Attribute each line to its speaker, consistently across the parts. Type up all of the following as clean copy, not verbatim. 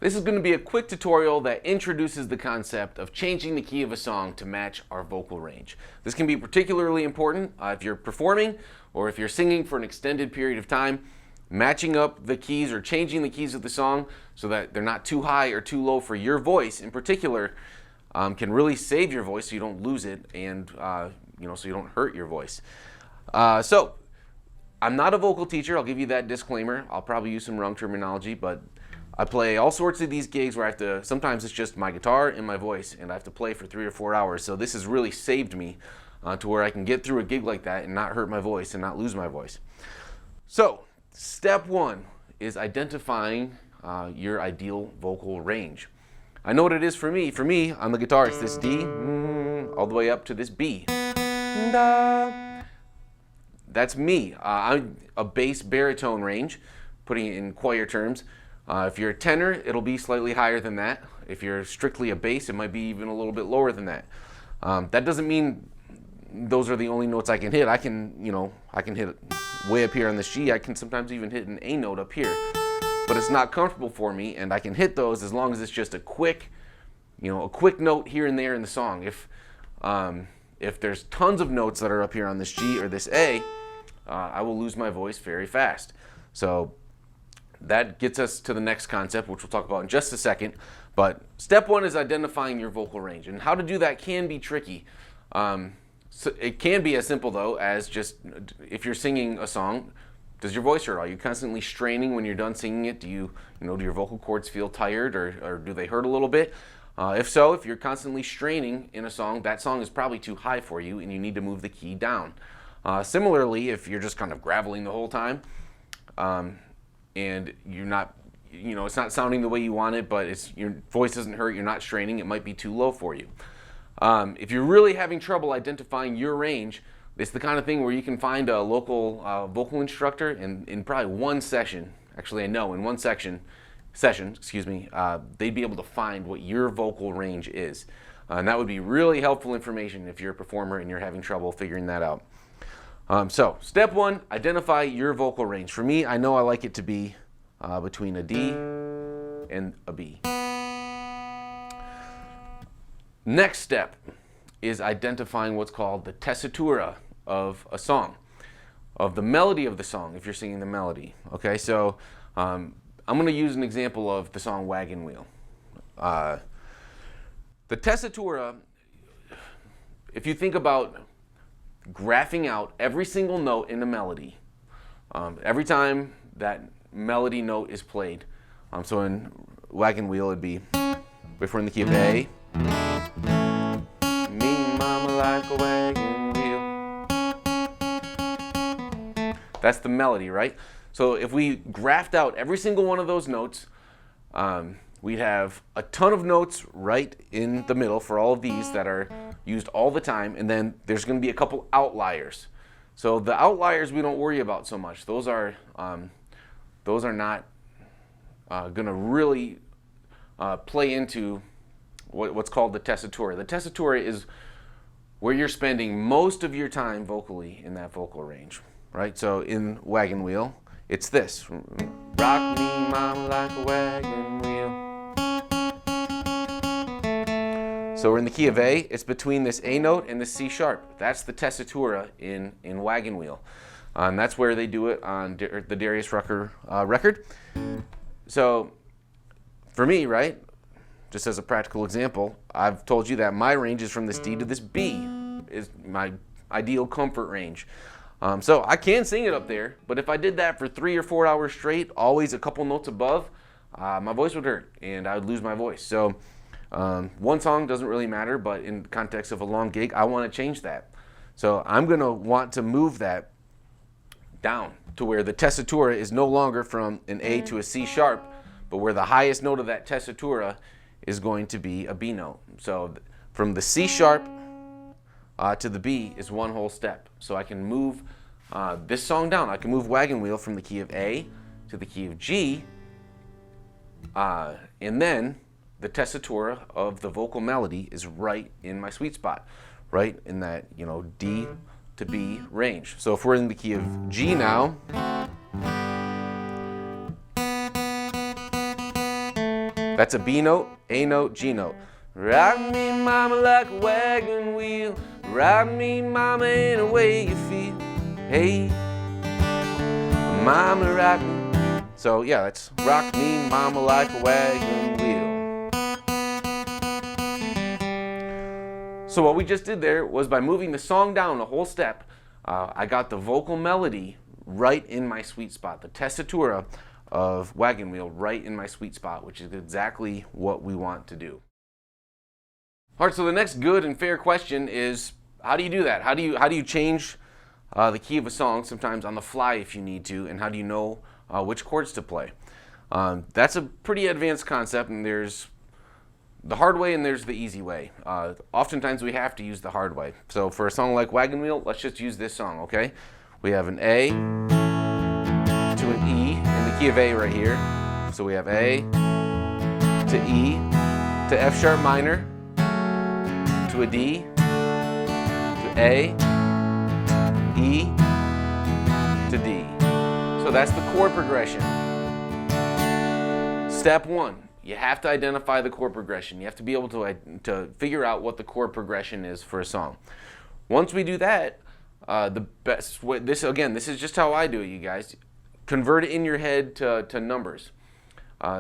Speaker 1: This is going to be a quick tutorial that introduces the concept of changing the key of a song to match our vocal range. This can be particularly important if you're performing or if you're singing for an extended period of time. Matching up the keys or changing the keys of the song so that they're not too high or too low for your voice in particular can really save your voice so you don't lose it and so you don't hurt your voice. So I'm not a vocal teacher, I'll give you that disclaimer. I'll probably use some wrong terminology, but I play all sorts of these gigs where I have to, sometimes it's just my guitar and my voice, and I have to play for 3 or 4 hours. So this has really saved me to where I can get through a gig like that and not hurt my voice and not lose my voice. So step 1 is identifying your ideal vocal range. I know what it is for me. For me, on the guitar, it's this D all the way up to this B. That's me. I'm a bass baritone range, putting it in choir terms. If you're a tenor, it'll be slightly higher than that. If you're strictly a bass, it might be even a little bit lower than that. That doesn't mean those are the only notes I can hit. I can hit way up here on this G. I can sometimes even hit an A note up here. But it's not comfortable for me, and I can hit those as long as it's just a quick note here and there in the song. If there's tons of notes that are up here on this G or this A, I will lose my voice very fast. So that gets us to the next concept, which we'll talk about in just a second. But step 1 is identifying your vocal range. And how to do that can be tricky. So it can be as simple, though, as just if you're singing a song, does your voice hurt? Are you constantly straining when you're done singing it? Do your vocal cords feel tired or do they hurt a little bit? If so, if you're constantly straining in a song, that song is probably too high for you and you need to move the key down. Similarly, if you're just kind of graveling the whole time, and you're not, it's not sounding the way you want it, but your voice doesn't hurt, you're not straining, it might be too low for you. If you're really having trouble identifying your range, it's the kind of thing where you can find a local vocal instructor in probably one session, actually I know in one session, they'd be able to find what your vocal range is. And that would be really helpful information if you're a performer and you're having trouble figuring that out. So step 1, identify your vocal range. For me, I know I like it to be between a D and a B. Next step is identifying what's called the tessitura of a song, of the melody of the song if you're singing the melody. Okay, so I'm going to use an example of the song Wagon Wheel. The tessitura, if you think about graphing out every single note in the melody, every time that melody note is played. So in Wagon Wheel, it'd be, if we're in the key of A, me and mama like a wagon wheel. That's the melody, right? So if we graphed out every single one of those notes, we'd have a ton of notes right in the middle for all of these that are used all the time, and then there's going to be a couple outliers. So the outliers we don't worry about so much. Those are not going to really play into what's called the tessitura. The tessitura is where you're spending most of your time vocally in that vocal range, right? So in Wagon Wheel, it's this. Rock me, mama, like a wagon wheel. So we're in the key of A. It's between this A note and the C sharp. That's the tessitura in Wagon Wheel. And that's where they do it on the Darius Rucker record. So for me, right, just as a practical example, I've told you that my range is from this D to this B, is my ideal comfort range. So I can sing it up there, but if I did that for 3 or 4 hours straight, always a couple notes above, my voice would hurt and I would lose my voice. So one song doesn't really matter, but in the context of a long gig, I want to change that. So I'm going to want to move that down to where the tessitura is no longer from an A to a C sharp, but where the highest note of that tessitura is going to be a B note. So from the C sharp to the B is one whole step. So I can move this song down. I can move Wagon Wheel from the key of A to the key of G, and then the tessitura of the vocal melody is right in my sweet spot, right in that D to B range. So if we're in the key of G now, That's a B note, A note, G note. Rock me, mama, like a wagon wheel. Rock me, mama, in a way you feel. Hey, mama, rock me. So yeah, that's rock me, mama, like a wagon wheel. So what we just did there was by moving the song down a whole step, I got the vocal melody right in my sweet spot, the tessitura of wagon wheel right in my sweet spot, which is exactly what we want to do. All right, so the next good and fair question is, how do you do that? How do you change the key of a song sometimes on the fly if you need to, and how do you know which chords to play? That's a pretty advanced concept, and there's the hard way and there's the easy way. Oftentimes we have to use the hard way. So for a song like Wagon Wheel, let's just use this song, okay? We have an A to an E in the key of A right here. So we have A to E to F sharp minor to a D to A, E to D. So that's the chord progression. Step one, you have to identify the chord progression. You have to be able to figure out what the chord progression is for a song. Once we do that, the best way, this is just how I do it, you guys. Convert it in your head to numbers.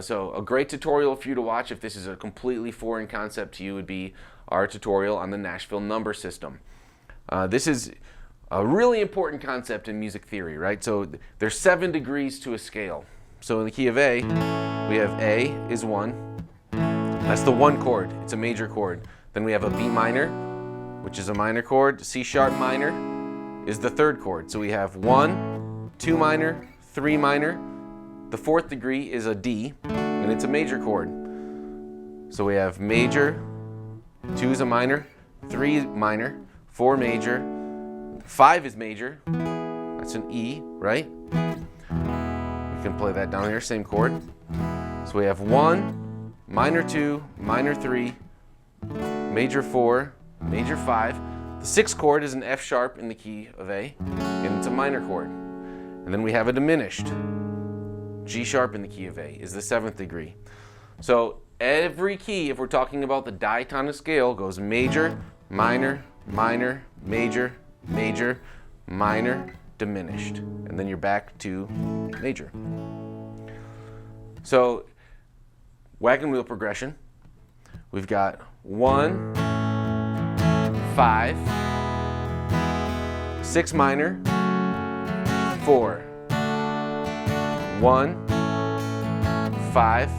Speaker 1: So a great tutorial for you to watch if this is a completely foreign concept to you would be our tutorial on the Nashville number system. This is a really important concept in music theory, right? So there's 7 degrees to a scale. So in the key of A, we have A is 1. That's the 1 chord. It's a major chord. Then we have a B minor, which is a minor chord. C sharp minor is the 3rd chord. So we have 1, 2 minor, 3 minor. The 4th degree is a D, and it's a major chord. So we have major, 2 is a minor, 3 minor, 4 major, 5 is major. That's an E, right? We can play that down here, same chord. So we have 1, minor 2, minor 3, major 4, major 5. The 6th chord is an F sharp in the key of A, and it's a minor chord. And then we have a diminished. G sharp in the key of A is the 7th degree. So every key, if we're talking about the diatonic scale, goes major, minor, minor, major, major, minor, diminished. And then you're back to major. So wagon wheel progression, we've got 1, 5, 6 minor, 4, 1, 5,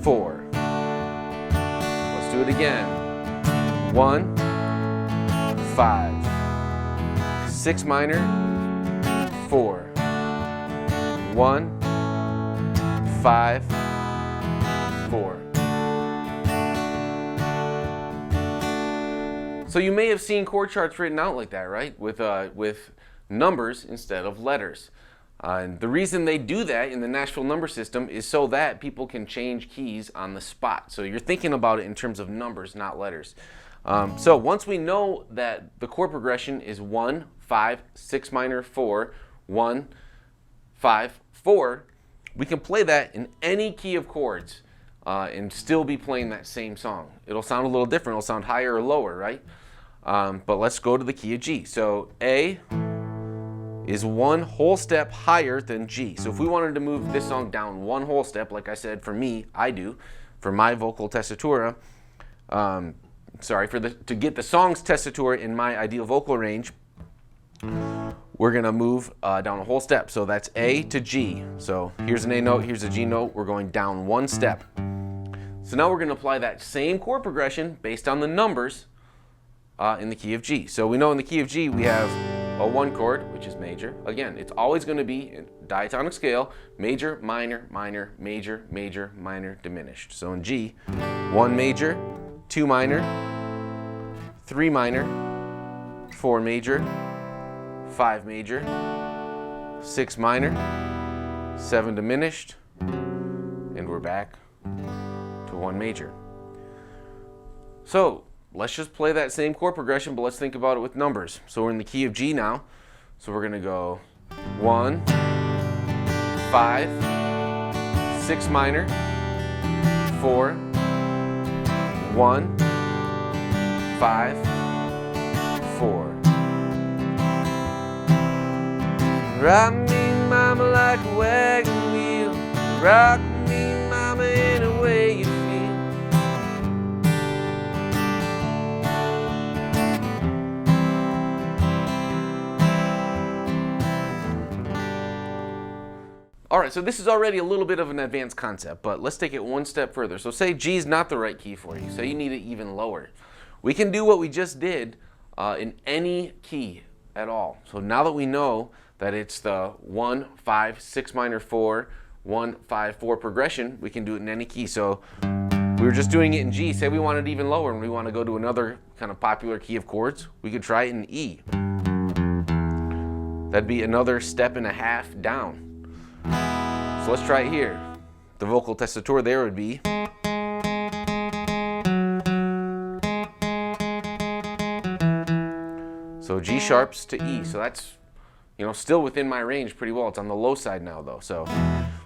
Speaker 1: 4. Let's do it again. 1, 5, 6 minor, 4, 1, 5, 4. So you may have seen chord charts written out like that, right? With numbers instead of letters. And the reason they do that in the Nashville number system is so that people can change keys on the spot. So you're thinking about it in terms of numbers, not letters. So once we know that the chord progression is 1, 5, 6 minor, 4, 1, 5, 4, we can play that in any key of chords and still be playing that same song. It'll sound a little different. It'll sound higher or lower, right? But let's go to the key of G. So A is 1 whole step higher than G. So if we wanted to move this song down 1 whole step, like I said, for me, I do, for my vocal tessitura, to get the song's tessitura in my ideal vocal range, we're gonna move down a whole step. So that's A to G. So here's an A note, here's a G note, we're going down 1 step. So now we're gonna apply that same chord progression based on the numbers in the key of G. So we know in the key of G we have a 1 chord, which is major. Again, it's always going to be in diatonic scale, major, minor, minor, major, major, minor, diminished. So in G, 1 major, 2 minor, 3 minor, 4 major, 5 major, 6 minor, 7 diminished, and we're back to 1 major. So let's just play that same chord progression, but let's think about it with numbers. So we're in the key of G now. So we're going to go 1, 5, 6 minor, 4, 1, 5, 4. Rock me, mama, like a wagon wheel. Rock me, mama, any way you feel. All right, so this is already a little bit of an advanced concept, but let's take it one step further. So say G is not the right key for you, so you need it even lower. We can do what we just did in any key at all. So now that we know that it's the 1, 5, 6 minor 4, 1, 5, 4 progression, we can do it in any key. So we were just doing it in G. Say we want it even lower and we want to go to another kind of popular key of chords, we could try it in E. That'd be another step and a half down. So let's try it here. The vocal tessitura there would be. So G sharps to E. So that's, you know, still within my range pretty well. It's on the low side now though. So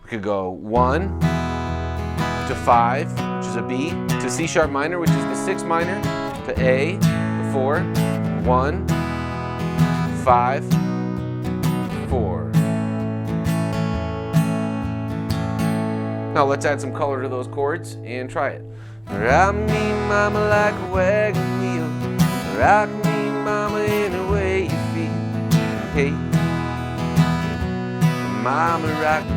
Speaker 1: we could go 1 to 5, which is a B, to C sharp minor, which is the 6 minor, to A, the 4, 1, 5, 4. Now let's add some color to those chords and try it. Rock me, mama, like a wagon wheel. Rock me, mama, any way you feel. Hey, mama, rock me.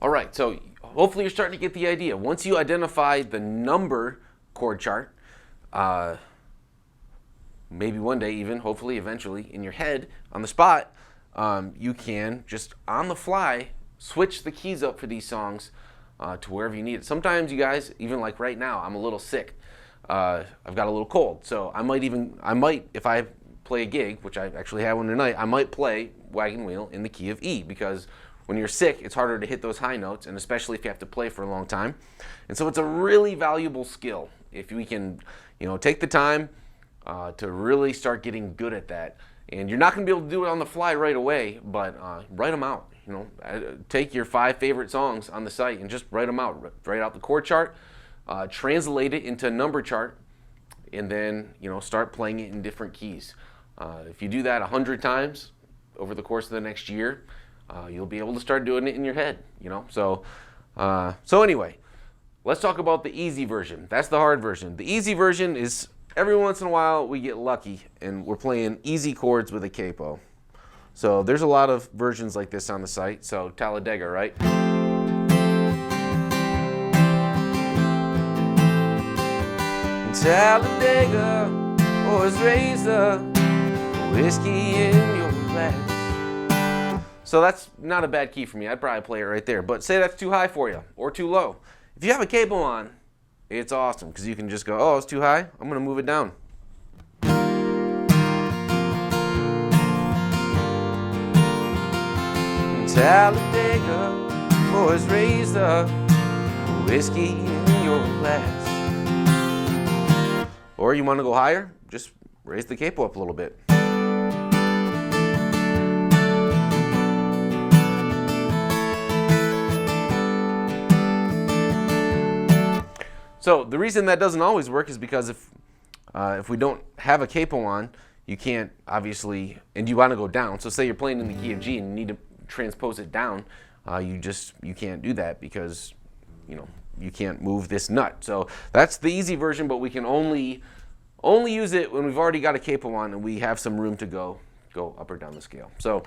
Speaker 1: All right, so hopefully you're starting to get the idea. Once you identify the number chord chart, maybe one day even, hopefully eventually, in your head, on the spot, you can just on the fly switch the keys up for these songs to wherever you need it. Sometimes you guys, even like right now, I'm a little sick. I've got a little cold, so I might, if I play a gig, which I actually have one tonight, I might play Wagon Wheel in the key of E, because when you're sick, it's harder to hit those high notes, and especially if you have to play for a long time. And so it's a really valuable skill if we can, you know, take the time to really start getting good at that. And you're not going to be able to do it on the fly right away, but write them out. You know, take your 5 favorite songs on the site and just write them out. Write out the chord chart, translate it into a number chart, and then, you know, start playing it in different keys. If you do that 100 times over the course of the next year, you'll be able to start doing it in your head. You know, so anyway, let's talk about the easy version. That's the hard version. The easy version is, every once in a while we get lucky and we're playing easy chords with a capo. So there's a lot of versions like this on the site. So Talladega, right? Talladega, boys raise the whiskey in your glass. So that's not a bad key for me. I'd probably play it right there. But say that's too high for you or too low. If you have a capo on, it's awesome because you can just go, oh, it's too high. I'm going to move it down. Talladega, boys raise the whiskey in your glass. Or you want to go higher, just raise the capo up a little bit. So the reason that doesn't always work is because if we don't have a capo on, you can't obviously, and you want to go down. So say you're playing in the key of G and you need to transpose it down, you can't do that because, you know, you can't move this nut. So that's the easy version, but we can only use it when we've already got a capo on and we have some room to go up or down the scale. So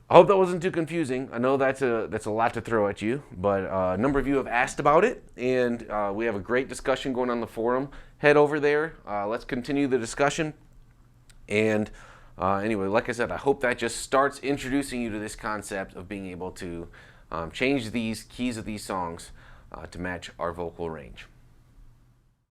Speaker 1: I hope that wasn't too confusing. I know that's a lot to throw at you, but a number of you have asked about it, and we have a great discussion going on the forum. Head over there. Let's continue the discussion. And anyway, like I said, I hope that just starts introducing you to this concept of being able to change these keys of these songs to match our vocal range.